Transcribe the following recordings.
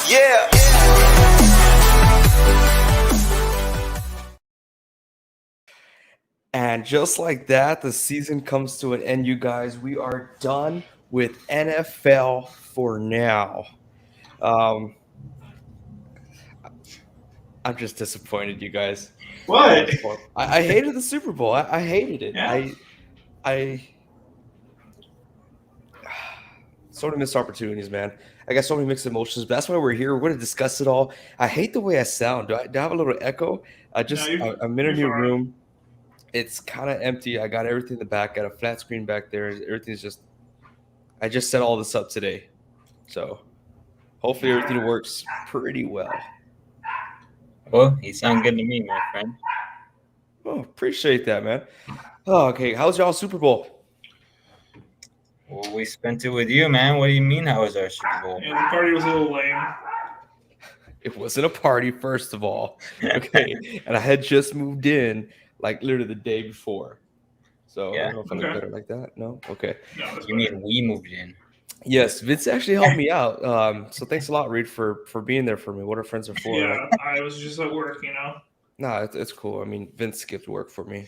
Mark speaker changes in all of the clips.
Speaker 1: Yeah. And just like that, the season comes to an end, you guys. We are done with NFL for now. Um, I'm just disappointed, you guys.
Speaker 2: What?
Speaker 1: I hated the Super Bowl. I hated it.
Speaker 2: Yeah.
Speaker 1: I so many missed opportunities, man. I got so many mixed emotions, but that's why we're here. We're going to discuss it all. I hate the way I sound. Do I have a little echo?
Speaker 2: No,
Speaker 1: I'm in a
Speaker 2: you're
Speaker 1: new
Speaker 2: fine.
Speaker 1: room. It's kind of empty. I got everything in the back. Got a flat screen back there. Everything's just. I just set all this up today, so hopefully everything works pretty well.
Speaker 3: Well, you sound good to me, my friend.
Speaker 1: Oh, appreciate that, man. Oh, okay. How's y'all Super Bowl?
Speaker 3: Well, we spent it with you, man. What do you mean? How was our Super Bowl?
Speaker 2: Yeah, the party was a little lame.
Speaker 1: It wasn't a party, first of all. Okay, and I had just moved in, like literally the day before. So I
Speaker 3: Yeah.
Speaker 1: don't know if I look better like that. No, okay.
Speaker 2: No, that's
Speaker 3: You mean we moved in?
Speaker 1: Yes, Vince actually helped me out. So thanks a lot, Reed, for being there for me. What our friends are for.
Speaker 2: yeah,
Speaker 1: Right?
Speaker 2: I was just at work, you know.
Speaker 1: Nah, it's cool. I mean, Vince skipped work for me.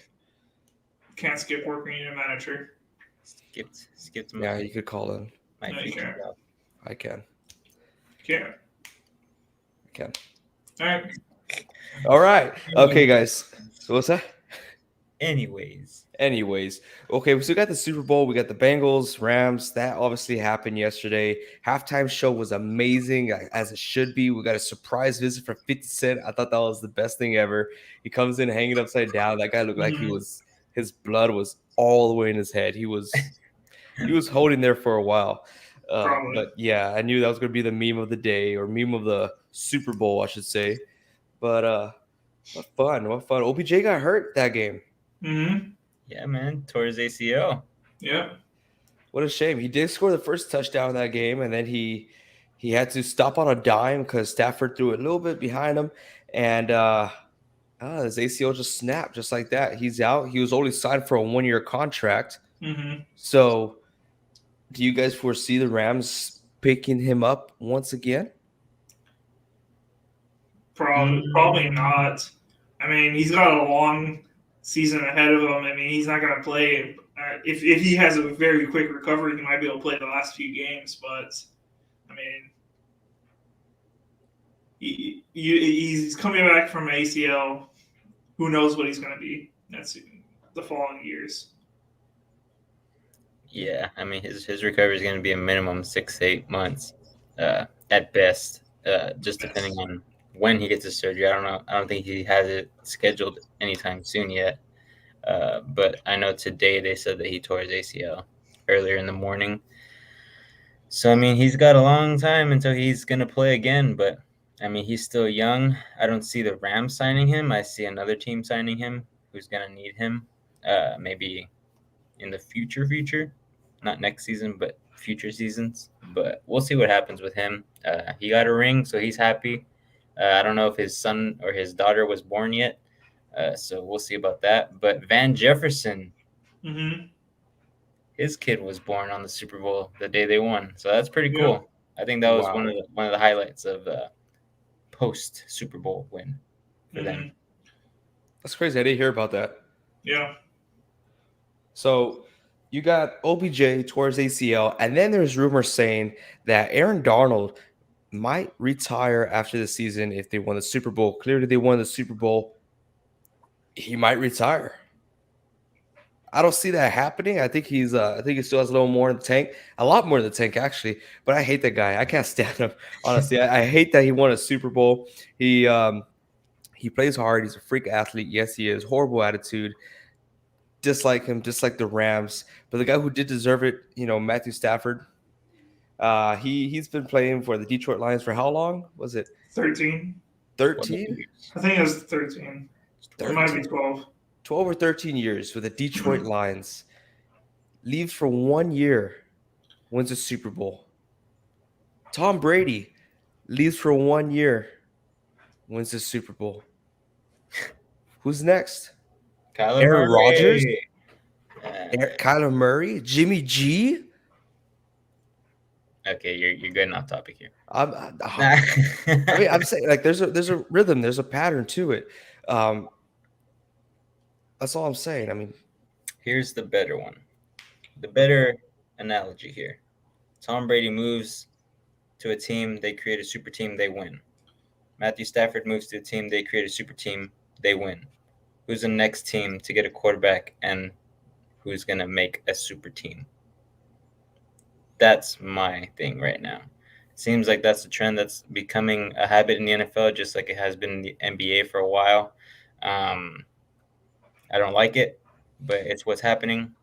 Speaker 2: Can't skip work when you're a manager.
Speaker 3: Skipped
Speaker 1: Yeah, you could call in.
Speaker 3: my
Speaker 2: No, you
Speaker 3: future
Speaker 2: can't.
Speaker 3: job.
Speaker 1: I can.
Speaker 2: Can't.
Speaker 1: I can.
Speaker 2: All right.
Speaker 1: All right. Okay, guys. So what's that?
Speaker 3: Anyways,
Speaker 1: Okay, so we got the Super Bowl, we got the Bengals, Rams. That obviously happened yesterday. Halftime show was amazing, as it should be. We got a surprise visit from 50 Cent. I thought that was the best thing ever. He comes in hanging upside down. That guy looked like his blood was all the way in his head. He was holding there for a while.
Speaker 2: Probably.
Speaker 1: But yeah, I knew that was going to be the meme of the day, or meme of the Super Bowl, I should say. But what fun. OBJ got hurt that game.
Speaker 2: Mm-hmm.
Speaker 3: yeah, man, tore his ACL.
Speaker 2: Yeah.
Speaker 1: What a shame. He did score the first touchdown in that game, and then he had to stop on a dime because Stafford threw it a little bit behind him, and his ACL just snapped just like that. He's out. He was only signed for a 1-year contract.
Speaker 2: Mm-hmm.
Speaker 1: So do you guys foresee the Rams picking him up once again?
Speaker 2: Probably not. I mean, he's got a long season ahead of him. I mean, he's not going to play. If he has a very quick recovery, he might be able to play the last few games. But I mean, he's coming back from ACL. Who knows what he's going to be? That's the following years.
Speaker 3: Yeah, I mean his recovery is going to be a minimum 6 to 8 months, at best. Just depending on when he gets his surgery. I don't know. I don't think he has it scheduled anytime soon yet. But I know today they said that he tore his ACL earlier in the morning. So I mean he's got a long time until he's going to play again. But I mean he's still young. I don't see the Rams signing him. I see another team signing him who's going to need him. Maybe in the future, not next season, but future seasons. But we'll see what happens with him. He got a ring, so he's happy. I don't know if his son or his daughter was born yet, so we'll see about that. But Van Jefferson,
Speaker 2: Mm-hmm.
Speaker 3: his kid was born on the Super Bowl the day they won, so that's pretty
Speaker 2: Yeah.
Speaker 3: cool. I think that was
Speaker 1: Wow.
Speaker 3: one of the highlights of the post Super Bowl win for them.
Speaker 1: That's crazy. I didn't hear about that.
Speaker 2: Yeah.
Speaker 1: So you got OBJ towards ACL, and then there's rumors saying that Aaron Darnold might retire after the season if they won the Super Bowl. Clearly, they won the Super Bowl. He might retire. I don't see that happening. I think he still has a little more in the tank, a lot more in the tank actually. But I hate that guy. I can't stand him. Honestly, I hate that he won a Super Bowl. He plays hard. He's a freak athlete. Yes, he is. Horrible attitude. Dislike him. Dislike the Rams. But the guy who did deserve it, Matthew Stafford. He's been playing for the Detroit Lions for how long? Was it
Speaker 2: 13.
Speaker 1: 13?
Speaker 2: I think it was 13. It might be 12.
Speaker 1: 12 or 13 years with the Detroit Lions. Leaves for 1 year, wins a Super Bowl. Tom Brady leaves for 1 year, wins the Super Bowl. Who's next?
Speaker 3: Kyler
Speaker 1: Aaron
Speaker 3: Murray.
Speaker 1: Rodgers?
Speaker 3: Uh,
Speaker 1: Kyler Murray? Jimmy G?
Speaker 3: okay, you're getting off topic here.
Speaker 1: I mean, I'm saying like there's a rhythm, there's a pattern to it. That's all I'm saying. I mean,
Speaker 3: Here's the better one. The better analogy here. Tom Brady moves to a team, they create a super team, they win. Matthew Stafford moves to a team, they create a super team, they win. Who's the next team to get a quarterback and who's going to make a super team? That's my thing right now. Seems like that's a trend that's becoming a habit in the NFL, just like it has been in the NBA for a while. I don't like it, but it's what's happening.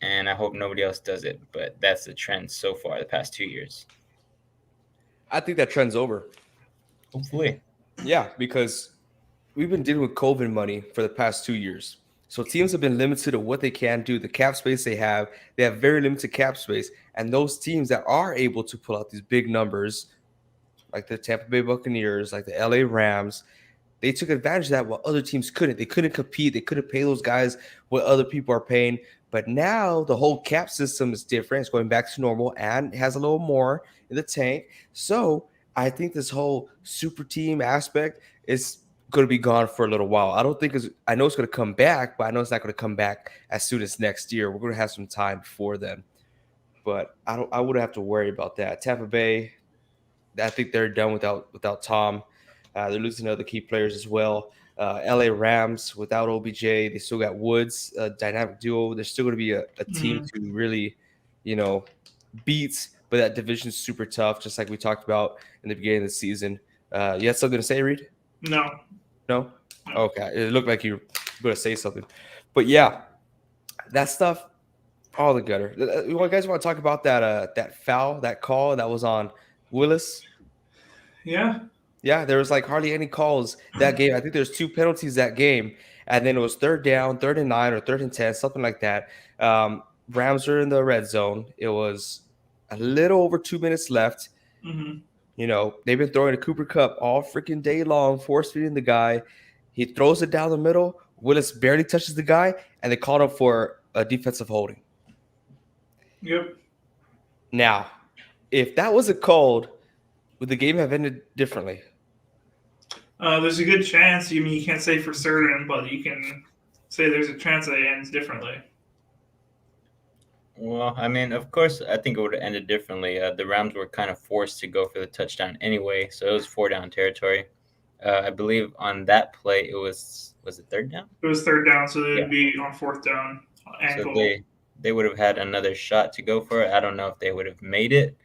Speaker 3: And I hope nobody else does it. But that's the trend so far the past 2 years.
Speaker 1: I think that trend's over.
Speaker 3: Hopefully.
Speaker 1: Yeah, because we've been dealing with COVID money for the past 2 years. So teams have been limited to what they can do, the cap space they have very limited cap space. And those teams that are able to pull out these big numbers, like the Tampa Bay Buccaneers, like the LA Rams, they took advantage of that while other teams couldn't. They couldn't compete. They couldn't pay those guys what other people are paying. But now the whole cap system is different. It's going back to normal and has a little more in the tank. So I think this whole super team aspect is going to be gone for a little while. I don't think I know it's going to come back, but I know it's not going to come back as soon as next year. We're going to have some time before then. But I wouldn't have to worry about that. Tampa Bay, I think they're done without Tom. They're losing other key players as well. LA Rams without OBJ, they still got Woods, a dynamic duo. There's still going to be a team to really, beat. But that division's super tough, just like we talked about in the beginning of the season. You had something to say, Reed?
Speaker 2: No.
Speaker 1: No? Okay. It looked like you were going to say something. But yeah, that stuff, all the gutter. You guys want to talk about that foul, that call that was on Willis?
Speaker 2: Yeah.
Speaker 1: Yeah, there was like hardly any calls that game. I think there's 2 penalties that game. And then it was 3rd down, 3rd and 9, or 3rd and 10, something like that. Rams are in the red zone. It was a little over 2 minutes left.
Speaker 2: Mm-hmm.
Speaker 1: They've been throwing a Cooper Kupp all freaking day long, force feeding the guy. He throws it down the middle. Willis barely touches the guy, and they called him for a defensive holding.
Speaker 2: Yep.
Speaker 1: Now, if that wasn't called, would the game have ended differently?
Speaker 2: There's a good chance. I mean, you can't say for certain, but you can say there's a chance that it ends differently.
Speaker 3: Well, I mean, of course, I think it would have ended differently. The Rams were kind of forced to go for the touchdown anyway, so it was 4-down territory. I believe on that play, was it 3rd down?
Speaker 2: It was 3rd down, so they'd be on 4th down.
Speaker 3: So they would have had another shot to go for it. I don't know if they would have made it,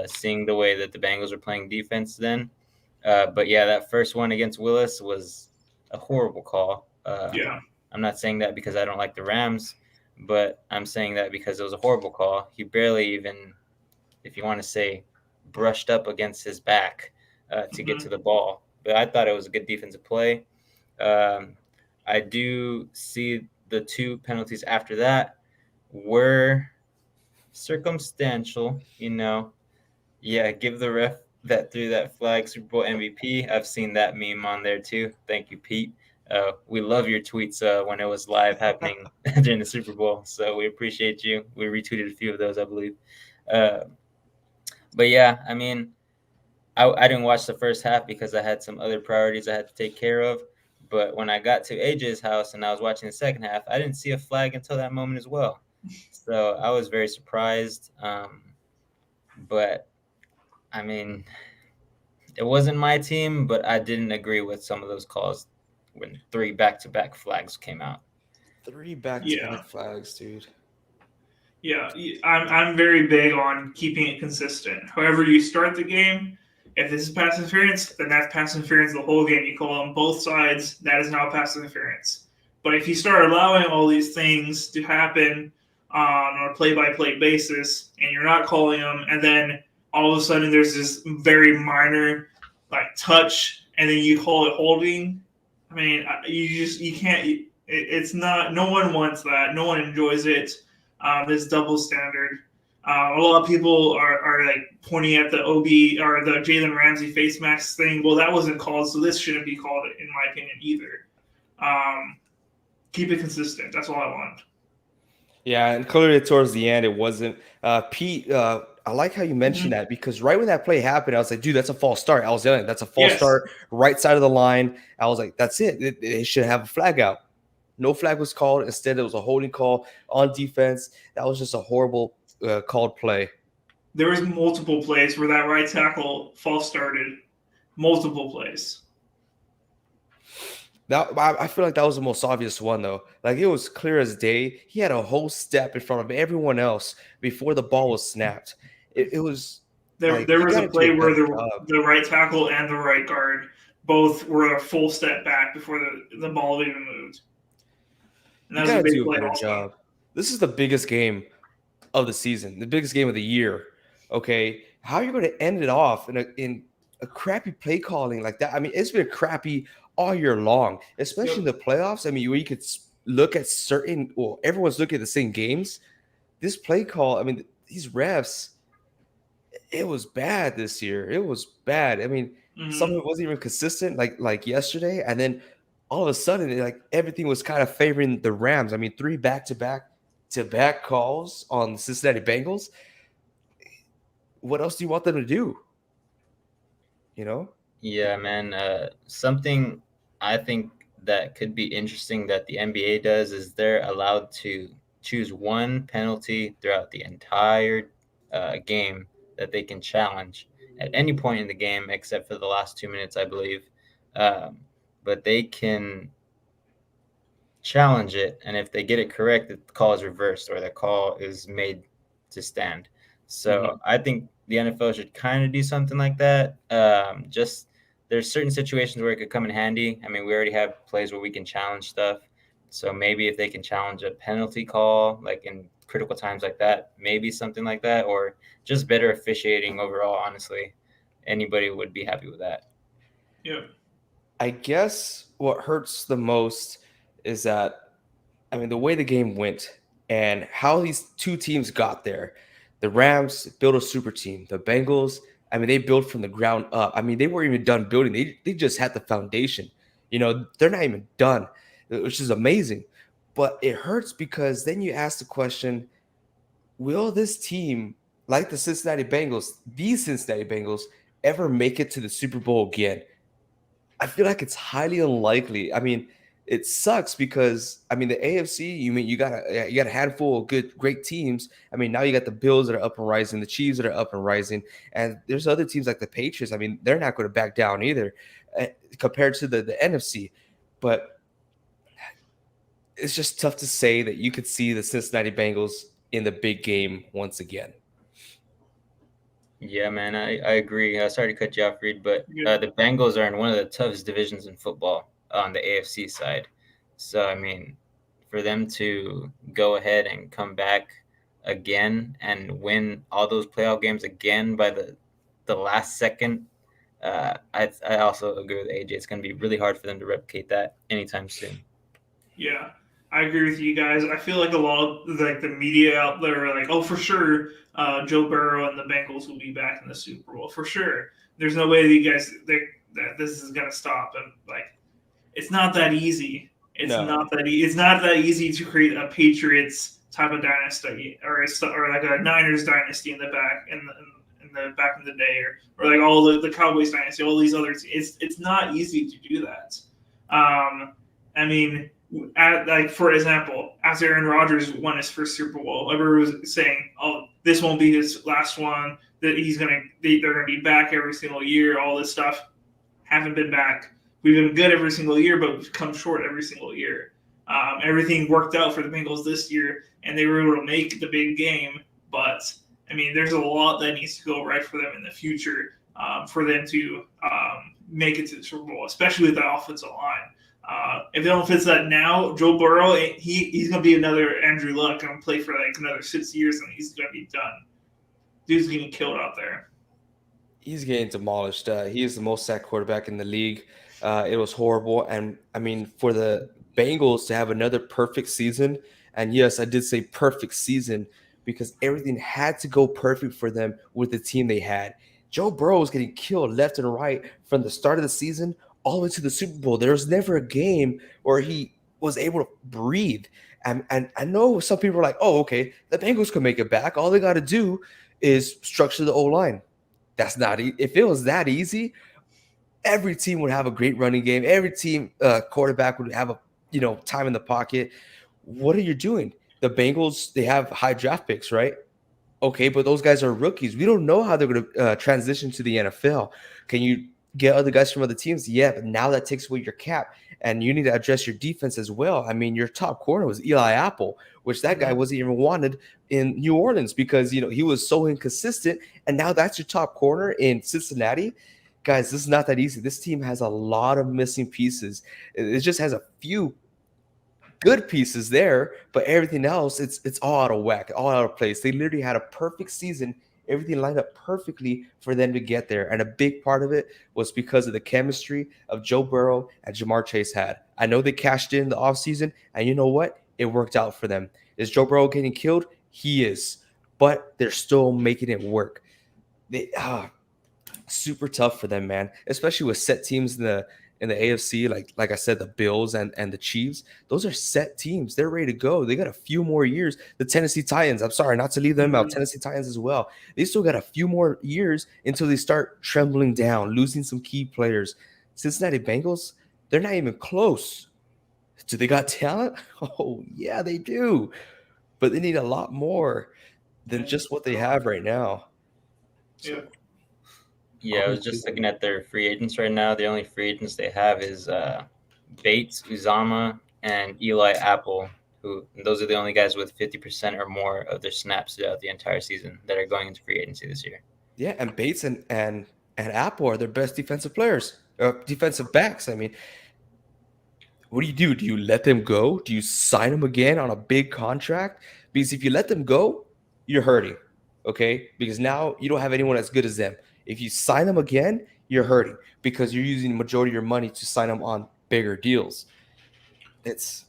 Speaker 3: seeing the way that the Bengals were playing defense then. But yeah, that first one against Willis was a horrible call. I'm not saying that because I don't like the Rams, but I'm saying that because it was a horrible call. He barely even, if you want to say, brushed up against his back to get to the ball. But I thought it was a good defensive play. I do see the 2 penalties after that were circumstantial, Yeah, give the ref that threw that flag Super Bowl MVP. I've seen that meme on there too. Thank you, Pete. We love your tweets when it was live happening during the Super Bowl. So we appreciate you. We retweeted a few of those, I believe. But yeah, I mean, I didn't watch the first half because I had some other priorities I had to take care of. But when I got to AJ's house and I was watching the second half, I didn't see a flag until that moment as well. So I was very surprised. But I mean, it wasn't my team, but I didn't agree with some of those calls when 3 back-to-back flags came out.
Speaker 1: 3 back-to-back flags, dude.
Speaker 2: Yeah, I'm very big on keeping it consistent. However you start the game, if this is pass interference, then that's pass interference the whole game. You call on both sides, that is now pass interference. But if you start allowing all these things to happen, on a play-by-play basis, and you're not calling them, and then all of a sudden there's this very minor like touch, and then you call it holding. I mean, you can't. It's not. No one wants that. No one enjoys it. This double standard. A lot of people are like pointing at the OB or the Jalen Ramsey face mask thing. Well, that wasn't called, so this shouldn't be called, in my opinion, either. Keep it consistent. That's all I want.
Speaker 1: Yeah, and clearly towards the end, it wasn't. Pete, I like how you mentioned that, because right when that play happened, I was like, dude, that's a false start. I was yelling, that's a false start, right side of the line. I was like, that's it. They should have a flag out. No flag was called. Instead, it was a holding call on defense. That was just a horrible called play.
Speaker 2: There was multiple plays where that right tackle false started. Multiple plays.
Speaker 1: I feel like that was the most obvious one, though. Like, it was clear as day. He had a whole step in front of everyone else before the ball was snapped. It was
Speaker 2: there
Speaker 1: like,
Speaker 2: was a play where the right tackle and the right guard both were a full step back before the ball even moved.
Speaker 1: And that was a big play job. This is the biggest game of the season, the biggest game of the year. Okay, how are you going to end it off in a crappy play calling like that? I mean, it's been crappy all year long, especially in the playoffs. I mean, where you could look at everyone's looking at the same games. This play call, I mean, these refs, it was bad this year. It was bad. I mean, some of it wasn't even consistent, like yesterday, and then all of a sudden, like everything was kind of favoring the Rams. I mean, 3 back-to-back calls on the Cincinnati Bengals. What else do you want them to do? You know?
Speaker 3: Yeah, man. Something I think that could be interesting that the NBA does is they're allowed to choose one penalty throughout the entire game that they can challenge at any point in the game, except for the last 2 minutes, I believe. But they can challenge it, and if they get it correct, the call is reversed or the call is made to stand. So I think the NFL should kind of do something like that. Just there's certain situations where it could come in handy. I mean, we already have plays where we can challenge stuff. So maybe if they can challenge a penalty call, like in critical times like that, maybe something like that, or just better officiating overall, honestly, anybody would be happy with that.
Speaker 2: Yeah.
Speaker 1: I guess what hurts the most is that, I mean, the way the game went and how these two teams got there. The Rams built a super team. The Bengals, I mean, they built from the ground up. I mean, they weren't even done building. They just had the foundation. You know, they're not even done, which is amazing. But it hurts because then you ask the question, will this team, like the Cincinnati Bengals, ever make it to the Super Bowl again? I feel like it's highly unlikely. I mean, it sucks because, I mean, the AFC, you got a handful of great teams. I mean, now you got the Bills that are up and rising, the Chiefs that are up and rising, and there's other teams like the Patriots. I mean, they're not going to back down either compared to the NFC. But it's just tough to say that you could see the Cincinnati Bengals in the big game once again.
Speaker 3: Yeah, man, I agree. Sorry to cut you off, Reed, but the Bengals are in one of the toughest divisions in football on the AFC side. So, I mean, for them to go ahead and come back again and win all those playoff games again by the last second, I also agree with AJ. It's going to be really hard for them to replicate that anytime soon.
Speaker 2: Yeah, I agree with you guys. I feel like a lot of the media out there are like, oh, for sure, Joe Burrow and the Bengals will be back in the Super Bowl. For sure. There's no way that you guys that this is going to stop. And, like, it's not that easy. It's not that easy to create a Patriots type of dynasty or like a Niners dynasty in the back back in the day, or like all the Cowboys dynasty, all these other teams. It's not easy to do that. I mean, for example, as Aaron Rodgers won his first Super Bowl, everyone was saying, "Oh, this won't be his last one. That they're gonna be back every single year." All this stuff haven't been back. We've been good every single year, but we've come short every single year. Everything worked out for the Bengals this year, and they were able to make the big game. But I mean, there's a lot that needs to go right for them in the future for them to make it to the Super Bowl, especially with the offensive line. If they don't fix that now, Joe Burrow, he's gonna be another Andrew Luck and play for like another 6 years, and he's gonna be done. Dude's getting killed out there.
Speaker 1: He's getting demolished. He is the most sacked quarterback in the league. It was horrible. And I mean, for the Bengals to have another perfect season, and yes, I did say perfect season because everything had to go perfect for them with the team they had. Joe Burrow was getting killed left and right from the start of the season all the way to the Super Bowl. There was never a game where he was able to breathe. And I know some people are like, oh, okay, the Bengals can make it back. All they got to do is structure the O line. That's not if it was that easy, every team would have a great running game. Every team quarterback would have a time in the pocket. What are you doing? The Bengals, they have high draft picks, right? Okay, but those guys are rookies. We don't know how they're going to transition to the NFL. Can you get other guys from other teams? Yeah, but now that takes away your cap, and you need to address your defense as well. I mean, your top corner was Eli Apple, which that guy wasn't even wanted in New Orleans because he was so inconsistent, and now that's your top corner in Cincinnati. Guys, this is not that easy. This team has a lot of missing pieces. It just has a few good pieces there, but everything else, it's all out of whack, all out of place. They literally had a perfect season. Everything lined up perfectly for them to get there. And a big part of it was because of the chemistry of Joe Burrow and Jamar Chase had. I know they cashed in the offseason, and you know what? It worked out for them. Is Joe Burrow getting killed? He is. But they're still making it work. Super tough for them, man. Especially with set teams in the AFC, like I said, the Bills and the Chiefs, those are set teams. They're ready to go. They got a few more years. The Tennessee Titans, I'm sorry, not to leave them out. Tennessee Titans as well. They still got a few more years until they start trembling down, losing some key players. Cincinnati Bengals, they're not even close. Do they got talent? Oh, yeah, they do. But they need a lot more than just what they have right now.
Speaker 2: Yeah.
Speaker 3: Yeah, I was just looking at their free agents right now. The only free agents they have is Bates, Uzama, and Eli Apple. Those are the only guys with 50% or more of their snaps throughout the entire season that are going into free agency this year.
Speaker 1: Yeah, and Bates and Apple are their best defensive players, defensive backs. I mean, what do? Do you let them go? Do you sign them again on a big contract? Because if you let them go, you're hurting, okay? Because now you don't have anyone as good as them. If you sign them again, you're hurting because you're using the majority of your money to sign them on bigger deals. This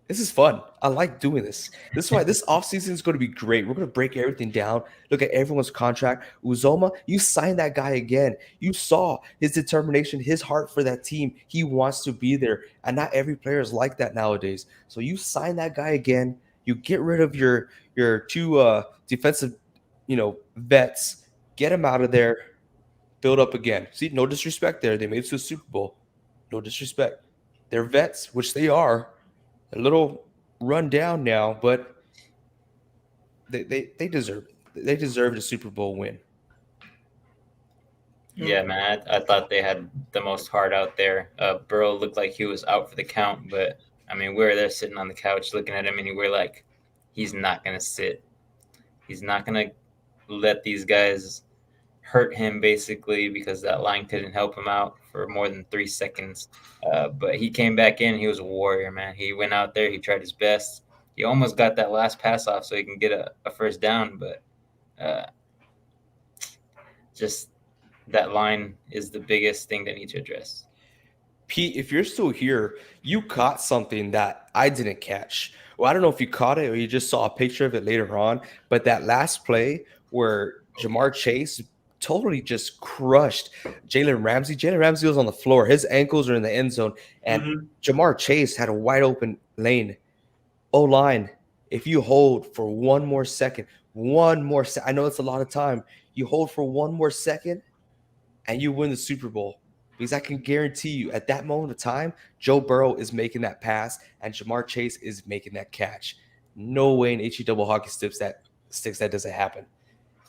Speaker 1: is fun. I like doing this. This is why this offseason is going to be great. We're going to break everything down, look at everyone's contract. Uzoma, you signed that guy again. You saw his determination, his heart for that team. He wants to be there, and not every player is like that nowadays. So you sign that guy again. You get rid of your two defensive vets, get them out of there, build up again. See, no disrespect there. They made it to the Super Bowl. No disrespect. They're vets, which they are. A little run down now, but they deserve it. They deserve a Super Bowl win.
Speaker 3: Yeah, man, I thought they had the most heart out there. Burrow looked like he was out for the count, but I mean, we were there sitting on the couch looking at him, and we were like, he's not going to sit. He's not going to let these guys hurt him, basically, because that line couldn't help him out for more than 3 seconds. But he came back in. He was a warrior, man. He went out there. He tried his best. He almost got that last pass off so he can get a first down, but just that line is the biggest thing they need to address.
Speaker 1: Pete, if you're still here, you caught something that I didn't catch. Well, I don't know if you caught it or you just saw a picture of it later on, but that last play where Jamar Chase totally just crushed Jalen Ramsey. Jalen Ramsey was on the floor. His ankles are in the end zone, and Jamar Chase had a wide open lane. O-line, if you hold for one more second, I know it's a lot of time. You hold for one more second, and you win the Super Bowl. Because I can guarantee you at that moment of time, Joe Burrow is making that pass and Jamar Chase is making that catch. No way in HE double hockey sticks that doesn't happen.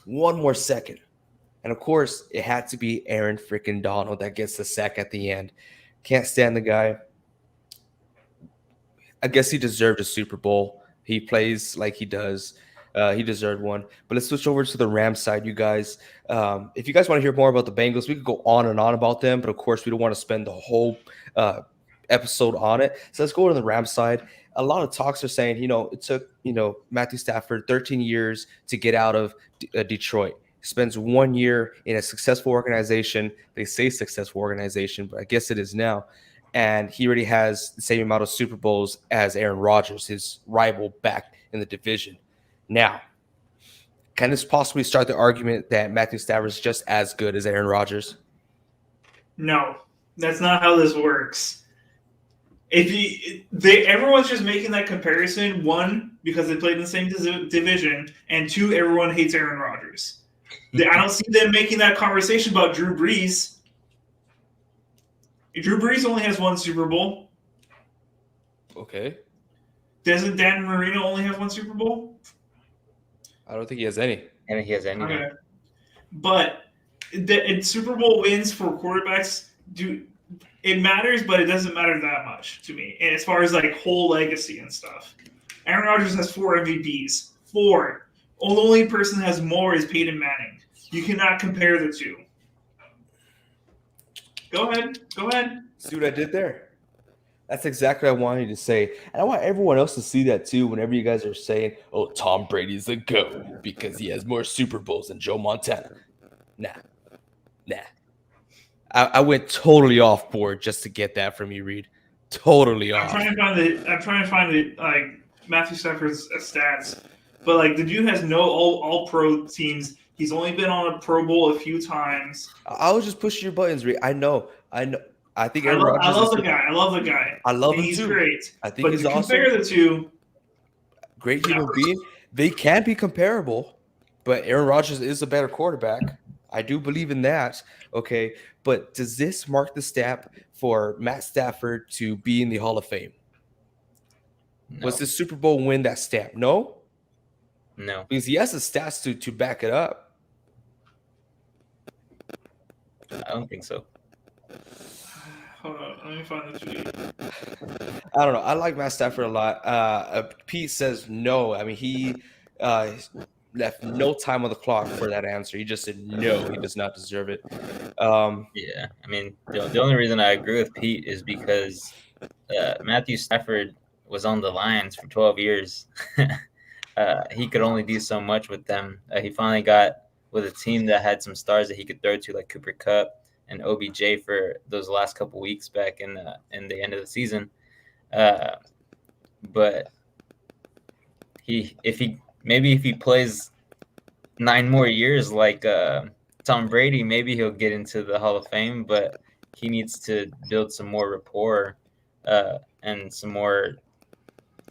Speaker 1: One more second. And of course, it had to be Aaron freaking Donald that gets the sack at the end. Can't stand the guy. I guess he deserved a Super Bowl. He plays like he does. He deserved one. But let's switch over to the Rams side, you guys. If you guys want to hear more about the Bengals, we could go on and on about them, but of course, we don't want to spend the whole episode on it. So let's go to the Rams side. A lot of talks are saying, it took, Matthew Stafford 13 years to get out of Detroit. He spends 1 year in a successful organization. They say successful organization, but I guess it is now. And he already has the same amount of Super Bowls as Aaron Rodgers, his rival back in the division. Now, can this possibly start the argument that Matthew Stafford is just as good as Aaron Rodgers?
Speaker 2: No, that's not how this works. Everyone's just making that comparison. One, because they played in the same division, and two, everyone hates Aaron Rodgers. I don't see them making that conversation about Drew Brees. Drew Brees only has one Super Bowl.
Speaker 1: Okay.
Speaker 2: Doesn't Dan Marino only have one Super Bowl?
Speaker 1: I don't think he has any.
Speaker 3: I think he has any.
Speaker 2: Okay. But Super Bowl wins for quarterbacks it matters, but it doesn't matter that much to me. And as far as like whole legacy and stuff, Aaron Rodgers has 4 MVPs. 4. The only person that has more is Peyton Manning. You cannot compare the two. Go ahead.
Speaker 1: See what I did there? That's exactly what I wanted to say. And I want everyone else to see that too whenever you guys are saying, oh, Tom Brady's the GOAT because he has more Super Bowls than Joe Montana. Nah. I went totally off board just to get that from you, Reed. Totally off.
Speaker 2: I'm trying to find the like Matthew Stafford's stats, but like the dude has no all pro teams. He's only been on a Pro Bowl a few times.
Speaker 1: I was just pushing your buttons, Reed. I know. I think
Speaker 2: I
Speaker 1: Aaron Rodgers
Speaker 2: love the guy. I love the guy.
Speaker 1: I love him
Speaker 2: he's
Speaker 1: too.
Speaker 2: Great.
Speaker 1: I think he's
Speaker 2: to
Speaker 1: awesome.
Speaker 2: Compare the two.
Speaker 1: Great human being. They can be comparable, but Aaron Rodgers is a better quarterback. I do believe in that. Okay. But does this mark the step for Matt Stafford to be in the Hall of Fame?
Speaker 3: No.
Speaker 1: Was this Super Bowl win that stamp? No?
Speaker 3: No.
Speaker 1: Because he has the stats to back it up.
Speaker 3: I don't think so.
Speaker 2: Hold on. Let me find the tweet.
Speaker 1: I don't know. I like Matt Stafford a lot. Pete says no. I mean, he left no time on the clock for that answer. He just said no, he does not deserve it.
Speaker 3: Yeah, I mean, the only reason I agree with Pete is because Matthew Stafford was on the Lions for 12 years. He could only do so much with them. He finally got with a team that had some stars that he could throw to, like Cooper Kupp and OBJ for those last couple weeks back in the end of the season. But if he plays 9 more years like Tom Brady, maybe he'll get into the Hall of Fame, but he needs to build some more rapport and some more.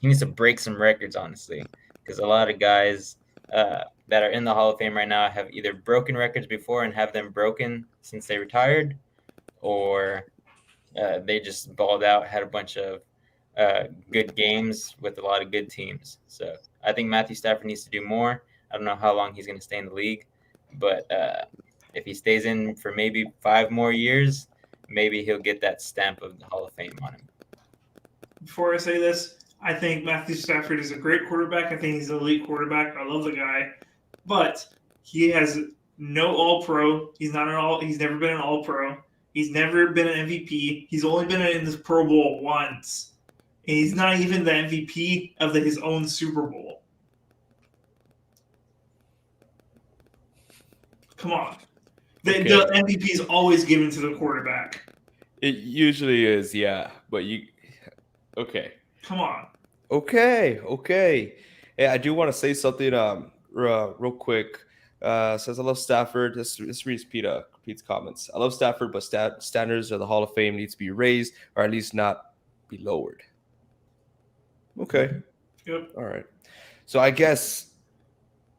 Speaker 3: He needs to break some records, honestly, because a lot of guys that are in the Hall of Fame right now have either broken records before and have them broken since they retired, or they just balled out, had a bunch of good games with a lot of good teams. So I think Matthew Stafford needs to do more. I don't know how long he's going to stay in the league, but if he stays in for maybe 5 more years, maybe he'll get that stamp of the Hall of Fame on him.
Speaker 2: Before I say this, I think Matthew Stafford is a great quarterback. I think he's an elite quarterback. I love the guy, but he has no All-Pro. He's never been an All-Pro. He's never been an MVP. He's only been in this Pro Bowl once. And he's not even the MVP of his own Super Bowl. Come on. The MVP is always given to the quarterback.
Speaker 1: It usually is, yeah. But okay.
Speaker 2: Come on.
Speaker 1: Okay. Yeah, I do want to say something real quick. Says I love Stafford. This reads Pete's comments. I love Stafford, but standards of the Hall of Fame needs to be raised, or at least not be lowered. Okay.
Speaker 2: Yep.
Speaker 1: All right. So I guess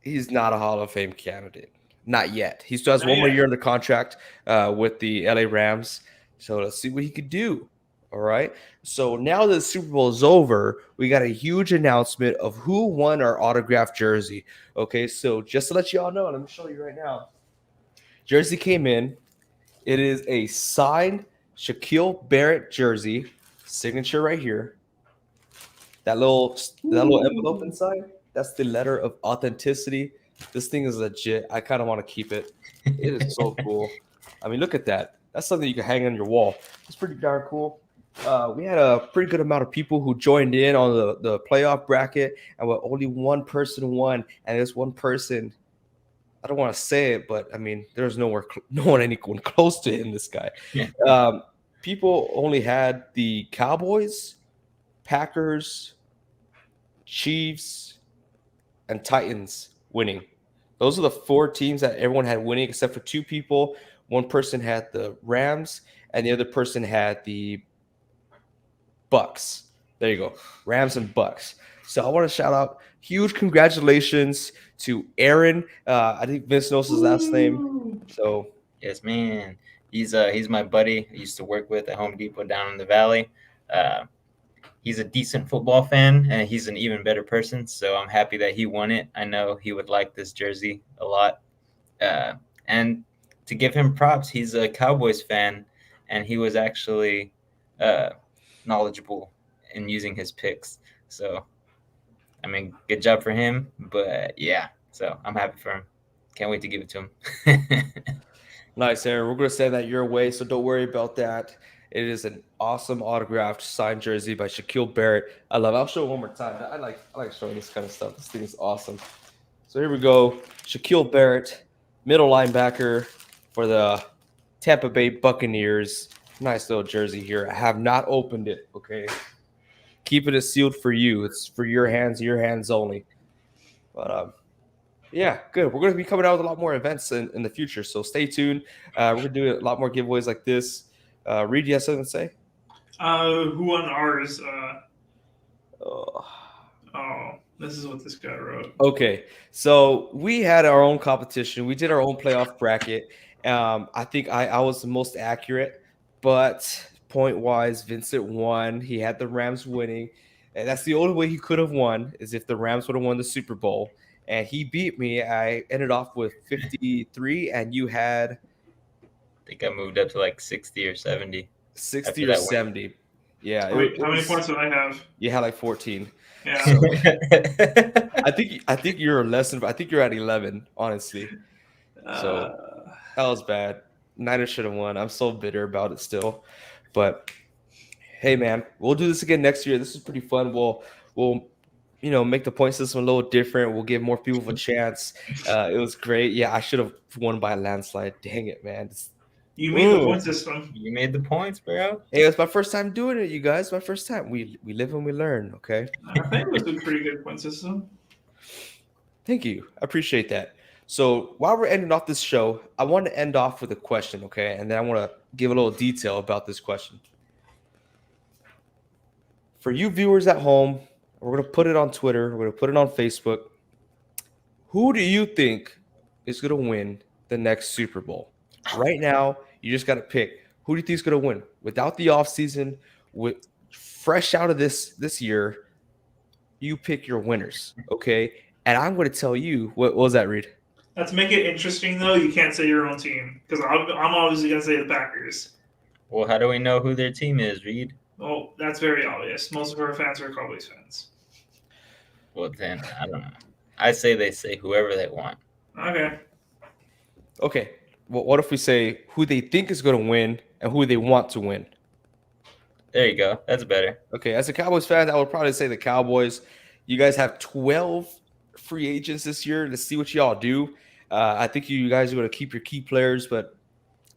Speaker 1: he's not a Hall of Fame candidate. Not yet. He still has one more year under contract with the LA Rams. So let's see what he could do. All right. So now that the Super Bowl is over, we got a huge announcement of who won our autographed jersey. Okay. So just to let you all know, let me show you right now. Jersey came in. It is a signed Shaquille Barrett jersey, signature right here. That little envelope inside, That's the letter of authenticity. This thing is legit. I kind of want to keep it. It is so cool. I mean, look at that. That's something you can hang on your wall. It's pretty darn cool. We had a pretty good amount of people who joined in on the playoff bracket, and only one person won. And this one person, I don't want to say it, but I mean, there's no one anyone close to him. This guy.
Speaker 3: Yeah.
Speaker 1: People only had the Cowboys, Packers, Chiefs, and Titans winning. Those are the 4 teams that everyone had winning, except for 2 people. One person had the Rams, and the other person had the Bucks. There you go, Rams and Bucks. So I want to shout out huge congratulations to Aaron. I think Vince knows his last name. So
Speaker 3: Yes, man. He's my buddy. I used to work with at Home Depot down in the valley. He's a decent football fan, and he's an even better person. So I'm happy that he won it. I know he would like this jersey a lot. And to give him props, he's a Cowboys fan, and he was actually knowledgeable in using his picks. So, I mean, good job for him. But yeah, so I'm happy for him. Can't wait to give it to him.
Speaker 1: nice, Aaron. We're going to send that your way, so don't worry about that. It is an awesome autographed signed jersey by Shaquille Barrett. I love it. I'll show it one more time. I like showing this kind of stuff. This thing is awesome. So here we go. Shaquille Barrett, middle linebacker for the Tampa Bay Buccaneers. Nice little jersey here. I have not opened it, okay? Keeping it sealed for you. It's for your hands only. But yeah, good. We're going to be coming out with a lot more events in the future, so stay tuned. We're going to do a lot more giveaways like this. Reed, you have something to say?
Speaker 2: Who won ours?
Speaker 1: Oh,
Speaker 2: this is what this guy wrote.
Speaker 1: Okay, so we had our own competition. We did our own playoff bracket. I think I was the most accurate, but point-wise, Vincent won. He had the Rams winning, and that's the only way he could have won is if the Rams would have won the Super Bowl. And he beat me. I ended off with 53, and you had
Speaker 3: I think I moved up to like 60 or 70.
Speaker 1: 60
Speaker 3: After
Speaker 1: or
Speaker 3: that win.
Speaker 1: 70. Yeah.
Speaker 2: How many points did I have?
Speaker 1: You had like 14.
Speaker 2: Yeah.
Speaker 1: So, I think you're less than. I think you're at 11, honestly. So that was bad. Niners should have won. I'm so bitter about it still. But hey, man, we'll do this again next year. This is pretty fun. We'll make the point system a little different. We'll give more people a chance. It was great. Yeah, I should have won by a landslide. Dang it, man.
Speaker 2: You made the point system.
Speaker 3: You made the points, bro.
Speaker 1: Hey, it's my first time doing it, you guys. My first time. We live and we learn, okay?
Speaker 2: I think it was a pretty good point system.
Speaker 1: Thank you. I appreciate that. So while we're ending off this show, I want to end off with a question, okay? And then I want to give a little detail about this question. For you viewers at home, we're going to put it on Twitter. We're going to put it on Facebook. Who do you think is going to win the next Super Bowl? Right now, you just got to pick. Who do you think is going to win? Without the offseason, with fresh out of this year, you pick your winners, okay? And I'm going to tell you, what was that, Reed?
Speaker 2: To make it interesting, though, you can't say your own team because I'm obviously going to say the Packers.
Speaker 3: Well, how do we know who their team is, Reed?
Speaker 2: Well, that's very obvious. Most of our fans are Cowboys fans.
Speaker 3: Well, then, I don't know. I say they say whoever they want.
Speaker 2: Okay.
Speaker 1: Well, what if we say who they think is going to win and who they want to win?
Speaker 3: There you go. That's better.
Speaker 1: Okay, as a Cowboys fan, I would probably say the Cowboys. You guys have 12 free agents this year. Let's see what y'all do. I think you guys are going to keep your key players, but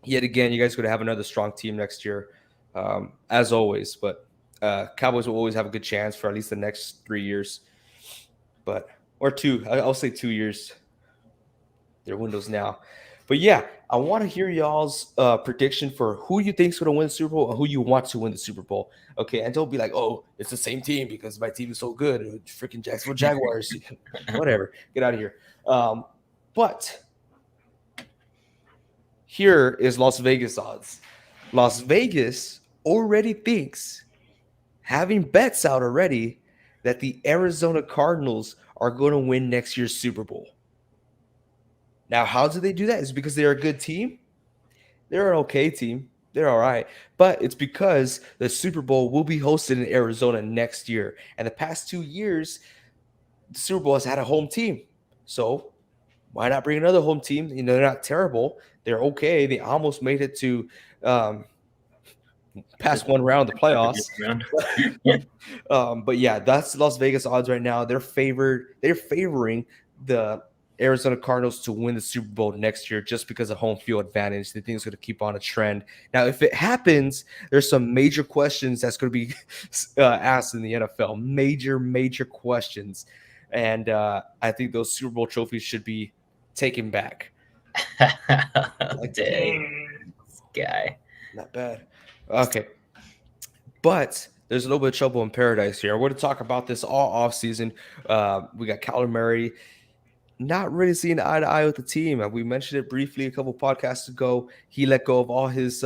Speaker 1: yet again, you guys are going to have another strong team next year, as always. But Cowboys will always have a good chance for at least the next 3 years, or 2. I'll say 2 years. Their windows now. But yeah, I want to hear y'all's prediction for who you think is going to win the Super Bowl and who you want to win the Super Bowl. Okay, and don't be like, oh, it's the same team because my team is so good. Freaking Jacksonville Jaguars. Whatever. Get out of here. But here is Las Vegas odds. Las Vegas already thinks, having bets out already, that the Arizona Cardinals are going to win next year's Super Bowl. Now, how do they do that? Is it because they're a good team? They're an okay team. They're all right. But it's because the Super Bowl will be hosted in Arizona next year. And the past 2 years, the Super Bowl has had a home team. So why not bring another home team? You know, they're not terrible. They're okay. They almost made it to past one round of the playoffs. But yeah, that's Las Vegas odds right now. They're favoring the Arizona Cardinals to win the Super Bowl next year just because of home field advantage. They think it's going to keep on a trend. Now, if it happens, there's some major questions that's going to be asked in the NFL. Major questions. And I think those Super Bowl trophies should be taken back.
Speaker 3: Dang. This guy.
Speaker 1: Not bad. Okay. But there's a little bit of trouble in paradise here. We're going to talk about this all offseason. We got Kyler Murray not really seeing eye to eye with the team. We mentioned it briefly a couple podcasts ago. He let go of all his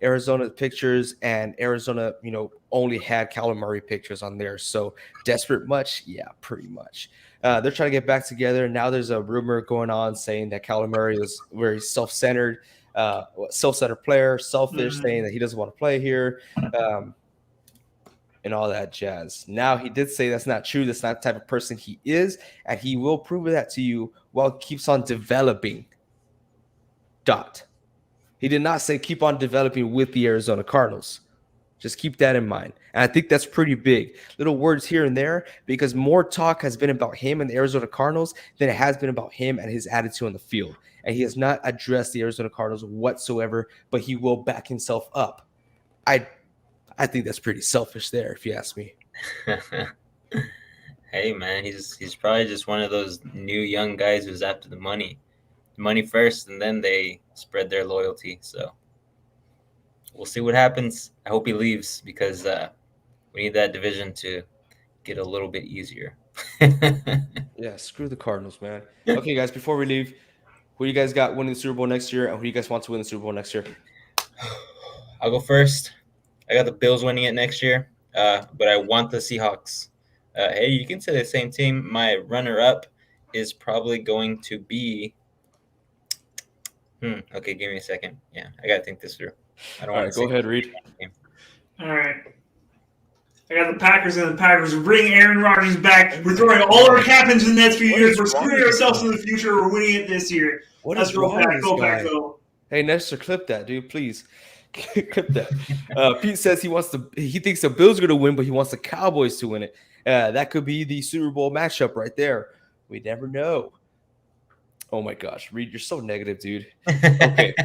Speaker 1: Arizona pictures, and Arizona, only had Kyler Murray pictures on there. So desperate much? Yeah, pretty much. They're trying to get back together. Now there's a rumor going on saying that Kyler Murray is very self-centered player, selfish, saying that he doesn't want to play here. And all that jazz. Now, he did say that's not true. That's not the type of person he is, and he will prove that to you while he keeps on developing. He did not say keep on developing with the Arizona Cardinals. Just keep that in mind. And I think that's pretty big. Little words here and there, because more talk has been about him and the Arizona Cardinals than it has been about him and his attitude on the field. And he has not addressed the Arizona Cardinals whatsoever, but he will back himself up. I think that's pretty selfish there, if you ask me.
Speaker 3: Hey, man, he's probably just one of those new young guys who's after the money first, and then they spread their loyalty. So we'll see what happens. I hope he leaves because we need that division to get a little bit easier.
Speaker 1: Yeah, screw the Cardinals, man. Okay, guys, before we leave, who you guys got winning the Super Bowl next year, and who do you guys want to win the Super Bowl next year?
Speaker 3: I'll go first. I got the Bills winning it next year, but I want the Seahawks. Hey, you can say the same team. My runner-up is probably going to be okay, give me a second. Yeah, I got to think this through.
Speaker 1: All right, go ahead, Reed.
Speaker 2: All right. I got the Packers, and the Packers bring Aaron Rodgers back. We're throwing all our cap into the next few years. We're screwing ourselves in the future. We're winning it this year.
Speaker 1: Let's go back. Hey, Nestor, clip that, dude, please. Clip that. Pete says he thinks the Bills are going to win, but he wants the Cowboys to win it. That could be the Super Bowl matchup right there. We never know. Oh my gosh, Reed, you're so negative, dude. Okay.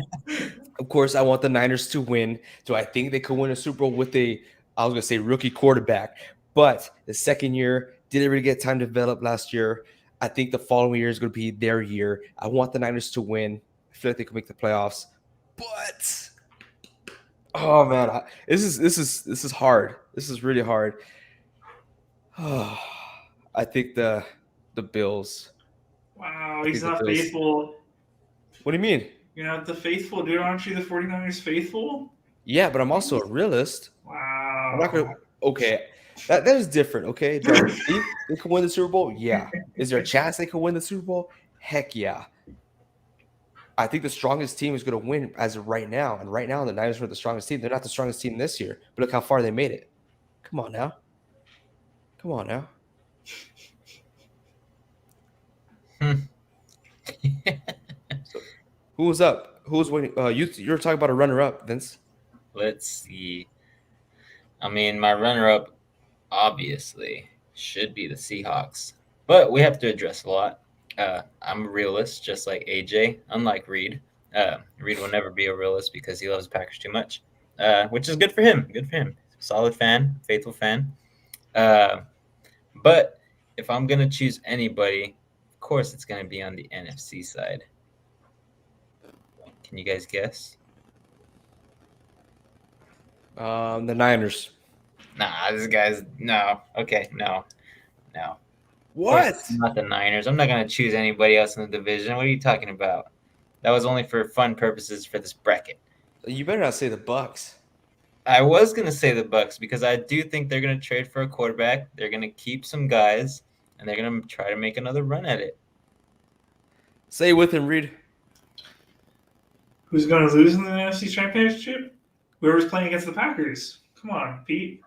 Speaker 1: Of course, I want the Niners to win. Do I think they could win a Super Bowl with rookie quarterback? But the second year didn't really get time to develop last year. I think the following year is going to be their year. I want the Niners to win. I feel like they could make the playoffs, but oh man, this is hard. This is really hard. I think the Bills.
Speaker 2: Wow, he's not faithful.
Speaker 1: What do you mean?
Speaker 2: You're not the faithful, dude. Aren't you the 49ers faithful?
Speaker 1: Yeah, but I'm also a realist.
Speaker 2: Wow.
Speaker 1: I'm not gonna. Okay, that is different. Okay, do I think they could win the Super Bowl? Yeah. Is there a chance they could win the Super Bowl? Heck yeah. I think the strongest team is going to win as of right now. And right now, the Niners are the strongest team. They're not the strongest team this year. But look how far they made it. Come on now. So, who was up? Who was winning? You're talking about a runner-up, Vince.
Speaker 3: Let's see. I mean, my runner-up obviously should be the Seahawks. But we have to address a lot. I'm a realist, just like AJ, unlike Reed. Reed will never be a realist because he loves the Packers too much, which is good for him. Solid fan, faithful fan. But if I'm going to choose anybody, of course it's going to be on the NFC side. Can you guys guess?
Speaker 1: The Niners.
Speaker 3: Nah, this guy's no. Okay, no.
Speaker 1: What?
Speaker 3: Not the Niners. I'm not going to choose anybody else in the division. What are you talking about? That was only for fun purposes for this bracket.
Speaker 1: You better not say the Bucks.
Speaker 3: I was going to say the Bucks because I do think they're going to trade for a quarterback. They're going to keep some guys, and they're going to try to make another run at it.
Speaker 1: Say it with him, Reed.
Speaker 2: Who's going to lose in the NFC Championship? Whoever's playing against the Packers. Come on, Pete.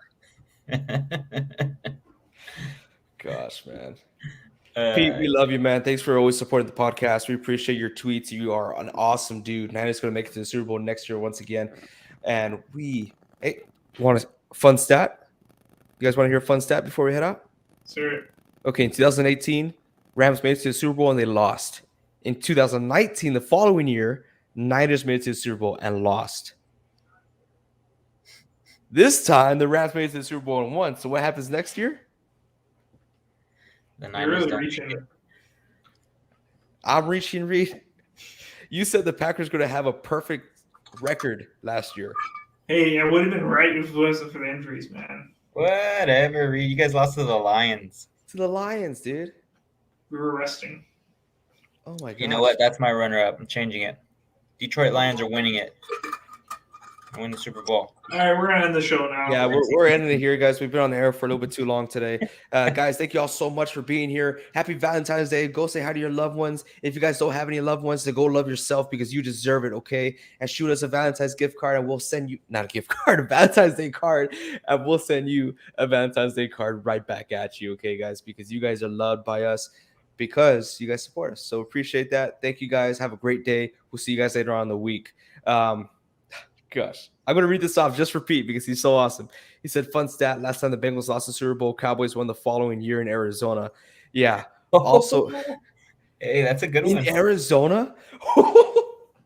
Speaker 1: Gosh, man. Pete, we love you, man. Thanks for always supporting the podcast. We appreciate your tweets. You are an awesome dude. Niners going to make it to the Super Bowl next year once again. And hey, want a fun stat? You guys want to hear a fun stat before we head out?
Speaker 2: Sir.
Speaker 1: Okay, in 2018, Rams made it to the Super Bowl and they lost. In 2019, the following year, Niners made it to the Super Bowl and lost. This time, the Rams made it to the Super Bowl and won. So what happens next year?
Speaker 3: The
Speaker 2: You're
Speaker 3: Niners
Speaker 2: really
Speaker 3: don't
Speaker 2: reaching.
Speaker 3: make it.
Speaker 1: I'm reaching, Reed. You said the Packers going to have a perfect record last year.
Speaker 2: Hey, I would have been right if it wasn't for the injuries, man.
Speaker 3: Whatever, Reed. You guys lost to the Lions.
Speaker 1: To the Lions, dude.
Speaker 2: We were resting.
Speaker 1: Oh, my God.
Speaker 3: You know what? That's my runner-up. I'm changing it. Detroit Lions are winning it. Win the Super Bowl.
Speaker 2: All right, we're going to end the show now.
Speaker 1: Yeah, we're ending it here, guys. We've been on the air for a little bit too long today. Guys, thank you all so much for being here. Happy Valentine's Day. Go say hi to your loved ones. If you guys don't have any loved ones, then go love yourself because you deserve it, okay? And shoot us a Valentine's gift card, and we'll send you, not a gift card, a Valentine's Day card, and we'll send you a Valentine's Day card right back at you, okay, guys? Because you guys are loved by us because you guys support us. So appreciate that. Thank you, guys. Have a great day. We'll see you guys later on in the week. Gosh, I'm going to read this off just for Pete because he's so awesome. He said, fun stat, last time the Bengals lost the Super Bowl, Cowboys won the following year in Arizona. Yeah. Also,
Speaker 3: hey, that's a good
Speaker 1: in
Speaker 3: one.
Speaker 1: Arizona?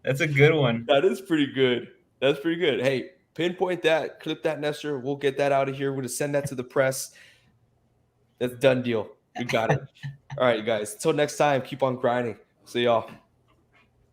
Speaker 3: That's a good one.
Speaker 1: That is pretty good. That's pretty good. Hey, pinpoint that, clip that, Nestor. We'll get that out of here. We're going to send that to the press. That's a done deal. We got it. All right, you guys. Until next time, keep on grinding. See y'all.